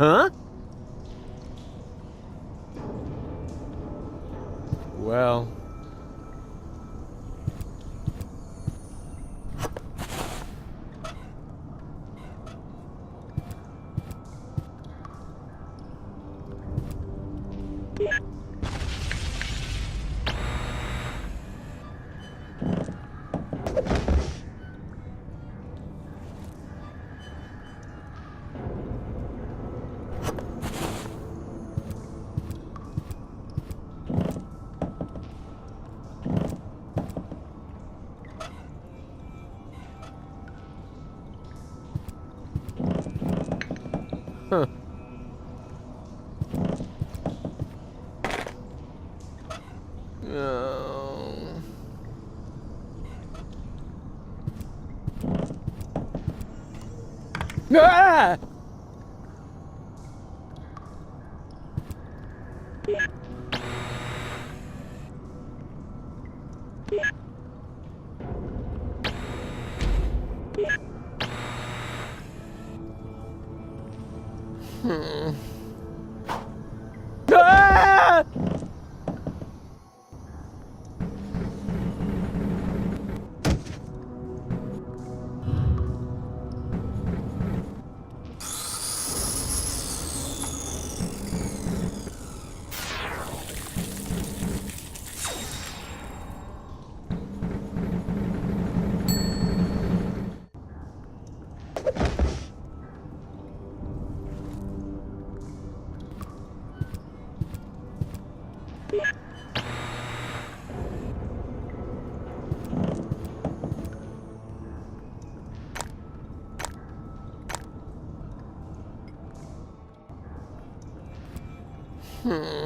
Huh? Well... Huh. Oh. Ah! Hmm. Ah! Hmm. Ah!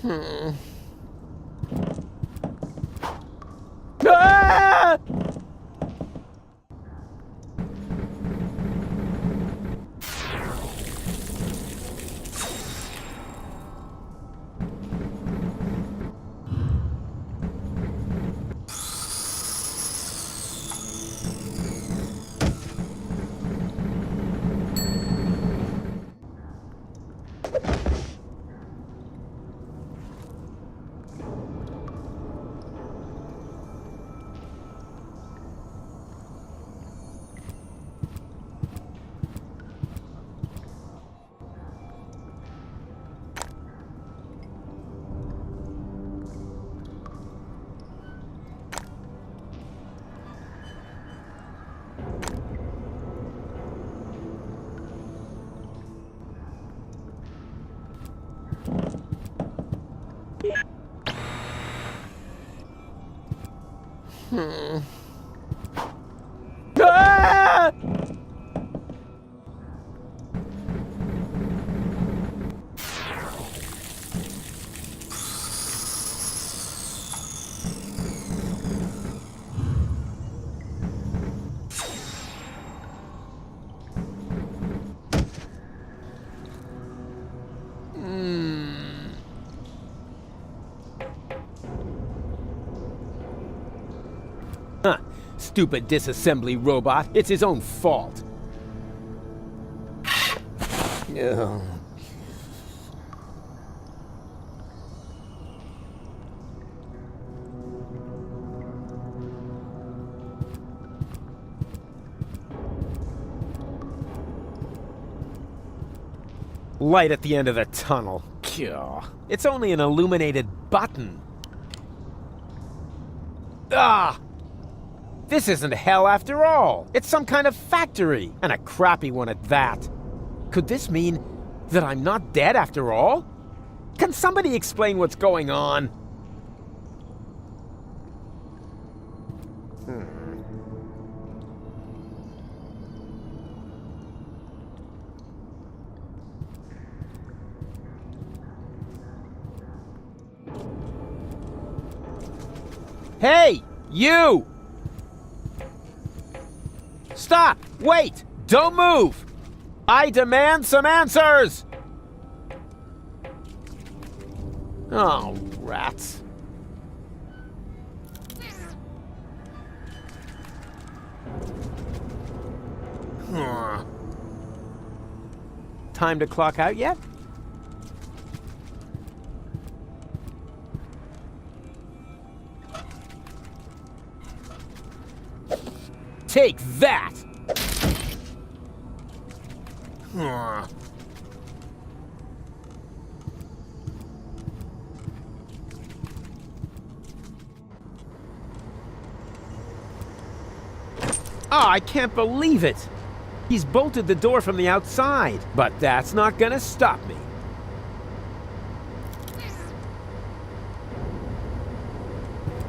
Hmm. Ah! Hmm. Ah! Hmm. Huh. Stupid disassembly robot. It's his own fault. Ugh. Light at the end of the tunnel. Gah. It's only an illuminated button. Ah! This isn't hell after all. It's some kind of factory, and a crappy one at that. Could this mean that I'm not dead after all? Can somebody explain what's going on? Hey, you! Stop! Wait! Don't move! I demand some answers! Oh, rats. Time to clock out yet? Take that! Oh, I can't believe it! He's bolted the door from the outside, but that's not gonna stop me.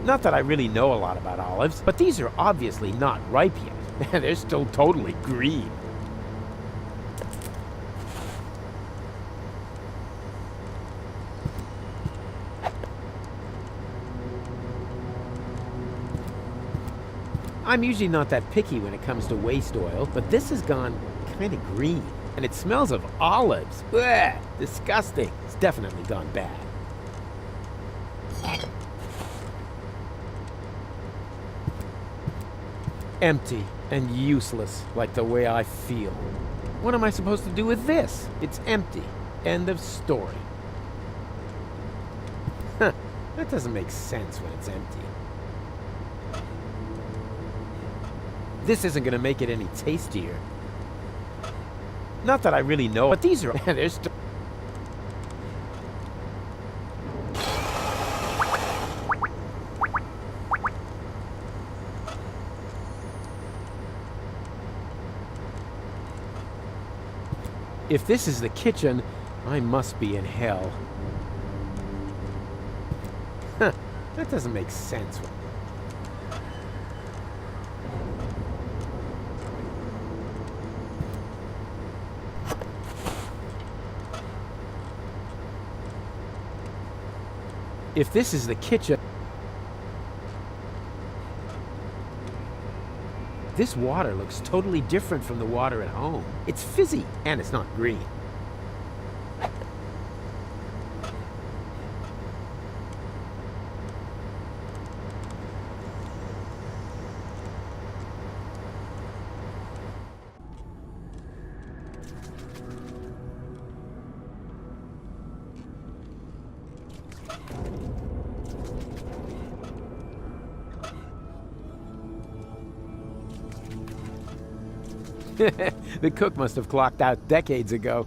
Not that I really know a lot about olives, but these are obviously not ripe yet. They're still totally green. I'm usually not that picky when it comes to waste oil, but this has gone kind of green. And it smells of olives. Ugh, disgusting. It's definitely gone bad. Empty and useless, like the way I feel. What am I supposed to do with this? It's empty. End of story. Huh, that doesn't make sense when it's empty. This isn't gonna make it any tastier. Not that I really know, but these are... There's... If this is the kitchen, I must be in hell. Huh, that doesn't make sense. If this is the kitchen... This water looks totally different from the water at home. It's fizzy, and it's not green. The cook must have clocked out decades ago.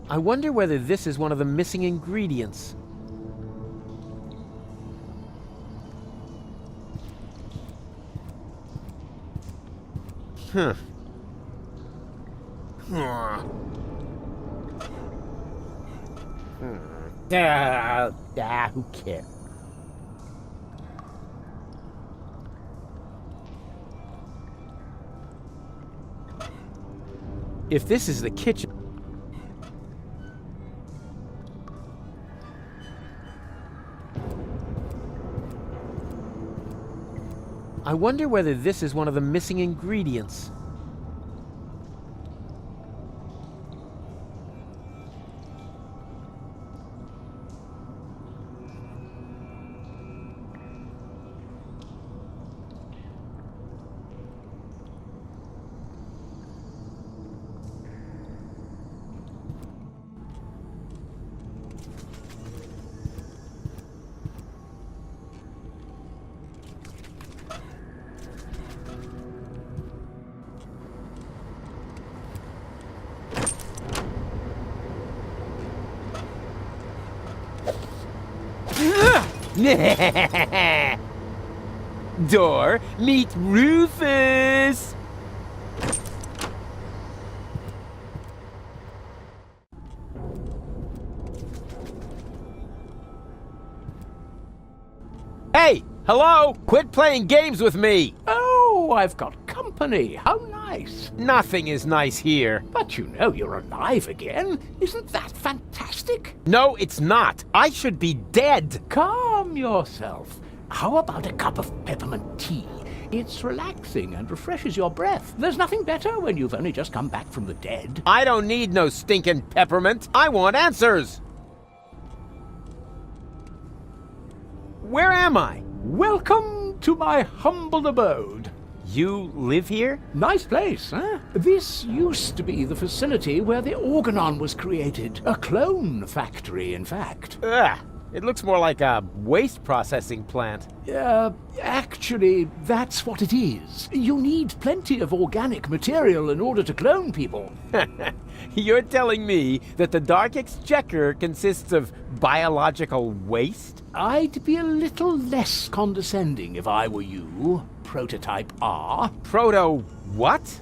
I wonder whether this is one of the missing ingredients. Huh. Who cares? If this is the kitchen... I wonder whether this is one of the missing ingredients. Door, meet Rufus! Hey! Hello! Quit playing games with me! Oh, I've got company. How nice. Nothing is nice here. But you know you're alive again. Isn't that fantastic? No, it's not. I should be dead. Calm yourself. How about a cup of peppermint tea? It's relaxing and refreshes your breath. There's nothing better when you've only just come back from the dead. I don't need no stinking peppermint. I want answers. Where am I? Welcome to my humble abode. You live here? Nice place, huh? This used to be the facility where the Organon was created. A clone factory, in fact. Ugh. It looks more like a waste processing plant. Actually, that's what it is. You need plenty of organic material in order to clone people. You're telling me that the Dark Exchequer consists of biological waste? I'd be a little less condescending if I were you, Prototype R. Proto what?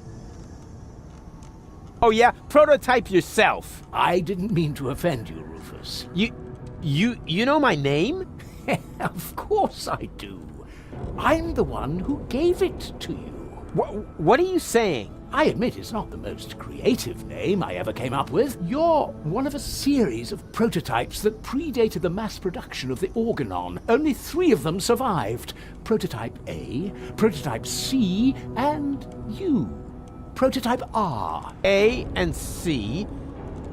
Oh yeah, prototype yourself. I didn't mean to offend you, Rufus. You know my name? Of course I do. I'm the one who gave it to you. What are you saying? I admit it's not the most creative name I ever came up with. You're one of a series of prototypes that predated the mass production of the Organon. Only 3 of them survived. Prototype A, Prototype C, and you. Prototype R. A and C,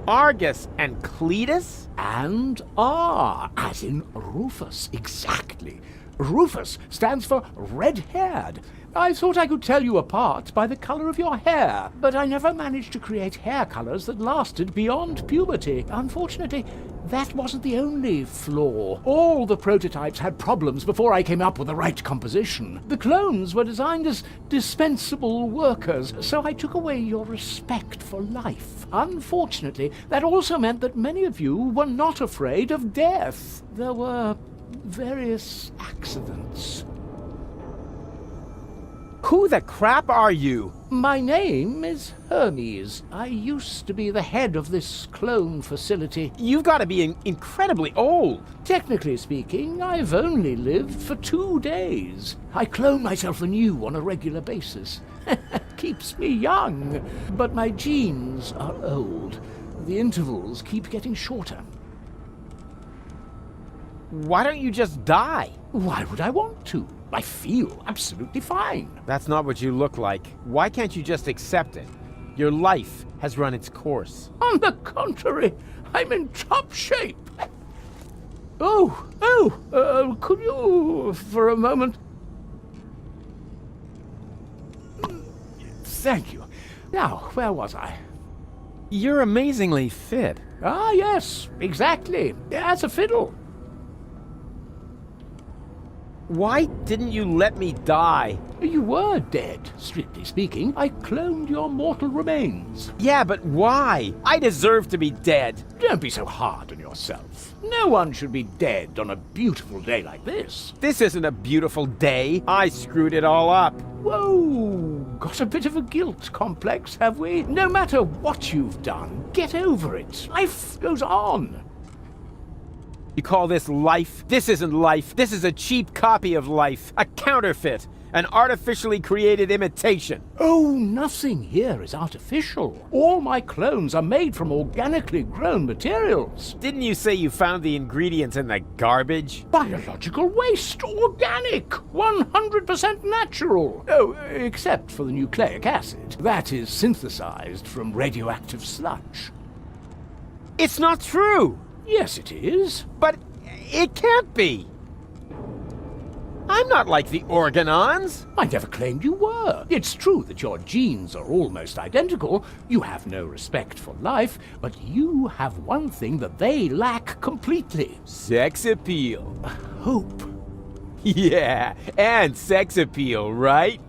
Argus and Cletus? And R, as in Rufus, exactly. Rufus stands for red-haired. I thought I could tell you apart by the color of your hair, but I never managed to create hair colors that lasted beyond puberty. Unfortunately, that wasn't the only flaw. All the prototypes had problems before I came up with the right composition. The clones were designed as dispensable workers, so I took away your respect for life. Unfortunately, that also meant that many of you were not afraid of death. There were various accidents. Who the crap are you? My name is Hermes. I used to be the head of this clone facility. You've got to be incredibly old. Technically speaking, I've only lived for 2 days. I clone myself anew on a regular basis. Keeps me young. But my genes are old. The intervals keep getting shorter. Why don't you just die? Why would I want to? I feel absolutely fine. That's not what you look like. Why can't you just accept it? Your life has run its course. On the contrary, I'm in top shape. Could you, for a moment? Thank you. Now, where was I? You're amazingly fit. Ah, yes, exactly. As a fiddle. Why didn't you let me die? You were dead, strictly speaking. I cloned your mortal remains. Yeah, but why? I deserve to be dead. Don't be so hard on yourself. No one should be dead on a beautiful day like this. This isn't a beautiful day. I screwed it all up. Whoa, got a bit of a guilt complex, have we? No matter what you've done, get over it. Life goes on. You call this life? This isn't life. This is a cheap copy of life. A counterfeit. An artificially created imitation. Oh, nothing here is artificial. All my clones are made from organically grown materials. Didn't you say you found the ingredients in the garbage? Biological waste, organic, 100% natural. Oh, except for the nucleic acid. That is synthesized from radioactive sludge. It's not true. Yes, it is. But it can't be. I'm not like the Organons. I never claimed you were. It's true that your genes are almost identical. You have no respect for life, but you have one thing that they lack completely. Sex appeal. Hope. Yeah, and sex appeal, right?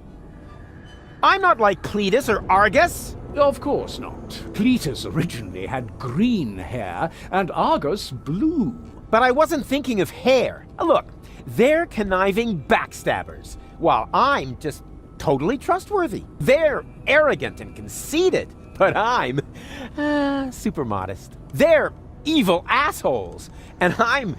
I'm not like Cletus or Argus. Of course not. Cletus originally had green hair, and Argus blue. But I wasn't thinking of hair. Look, They're conniving backstabbers, while I'm just totally trustworthy. They're arrogant and conceited, but I'm super modest. They're evil assholes, and I'm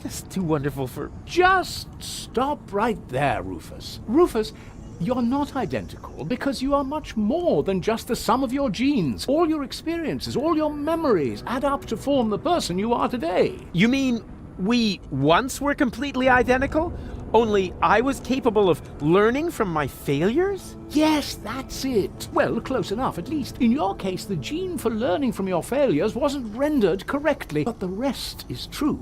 just too wonderful for... Just stop right there, Rufus. Rufus, you're not identical because you are much more than just the sum of your genes. All your experiences, all your memories add up to form the person you are today. You mean we once were completely identical? Only I was capable of learning from my failures? Yes, that's it. Well, close enough, at least. In your case, the gene for learning from your failures wasn't rendered correctly, but the rest is true.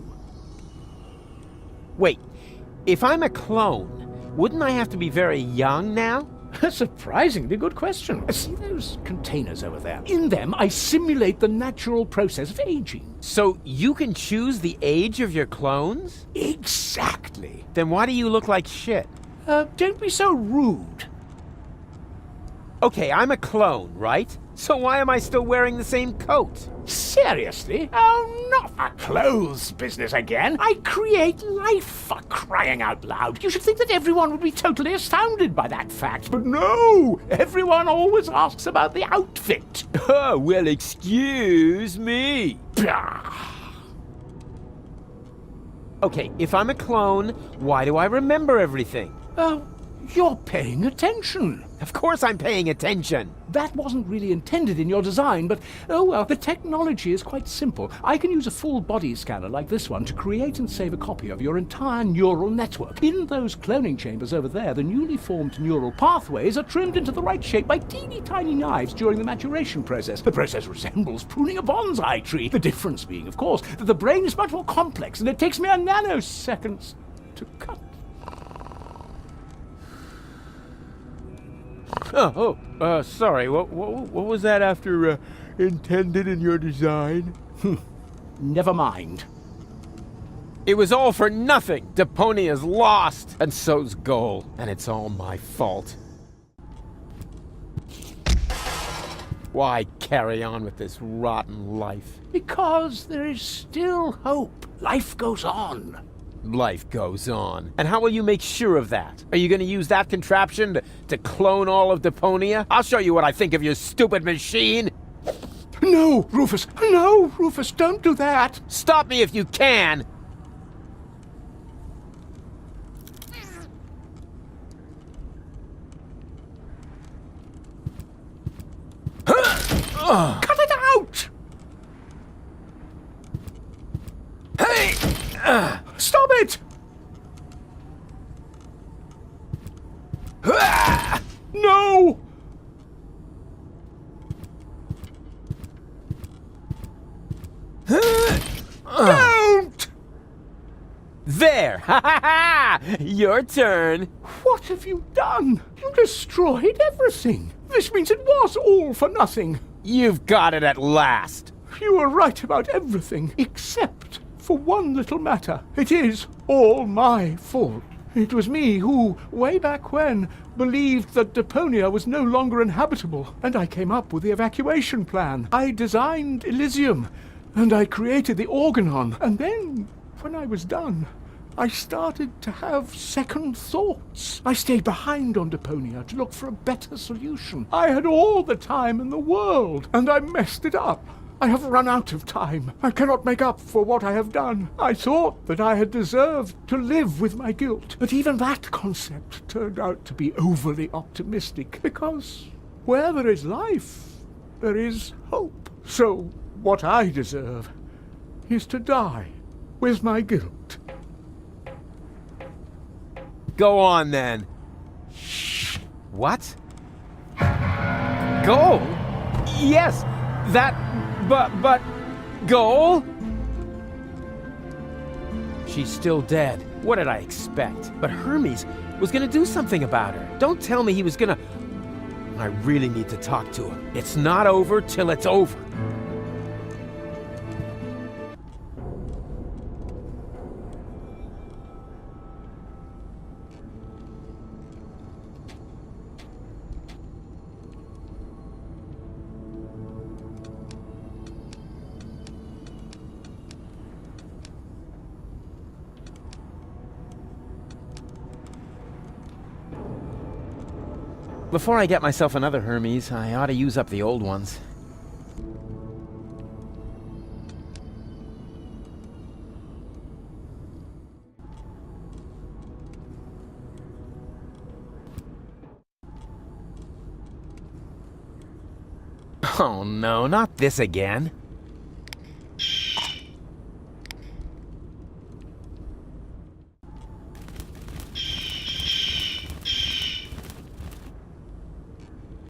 Wait, if I'm a clone, wouldn't I have to be very young now? A surprisingly good question. See those containers over there? In them, I simulate the natural process of aging. So you can choose the age of your clones? Exactly. Then why do you look like shit? Don't be so rude. Okay, I'm a clone, right? So why am I still wearing the same coat? Seriously? Oh, not a clothes business again. I create life, for crying out loud. You should think that everyone would be totally astounded by that fact. But no! Everyone always asks about the outfit. Oh, well, excuse me. Okay, if I'm a clone, why do I remember everything? You're paying attention. Of course I'm paying attention. That wasn't really intended in your design, but oh well, the technology is quite simple. I can use a full body scanner like this one to create and save a copy of your entire neural network. In those cloning chambers over there, the newly formed neural pathways are trimmed into the right shape by teeny tiny knives during the maturation process. The process resembles pruning a bonsai tree. The difference being, of course, that the brain is much more complex and it takes mere nanoseconds to cut. Sorry, what was that after intended in your design? Never mind. It was all for nothing. Deponia's lost, and so's Goal, and it's all my fault. Why carry on with this rotten life? Because there is still hope. Life goes on. Life goes on. And how will you make sure of that? Are you going to use that contraption to clone all of Deponia? I'll show you what I think of your stupid machine. No, Rufus! No, Rufus, don't do that! Stop me if you can! Cut it out! Hey! Stop it! No! Don't! There! Ha ha ha! Your turn! What have you done? You destroyed everything. This means it was all for nothing. You've got it at last! You were right about everything, except for one little matter. It is all my fault. It was me who, way back when, believed that Deponia was no longer inhabitable, and I came up with the evacuation plan. I designed Elysium, and I created the Organon, and then, when I was done, I started to have second thoughts. I stayed behind on Deponia to look for a better solution. I had all the time in the world, and I messed it up. I have run out of time. I cannot make up for what I have done. I thought that I had deserved to live with my guilt, but even that concept turned out to be overly optimistic, because where there is life, there is hope. So what I deserve is to die with my guilt. Go on, then. What? Goal? Yes, that... But... Goal? She's still dead. What did I expect? But Hermes was gonna do something about her. Don't tell me he was gonna... I really need to talk to him. It's not over till it's over. Before I get myself another Hermes, I ought to use up the old ones. Oh no, not this again.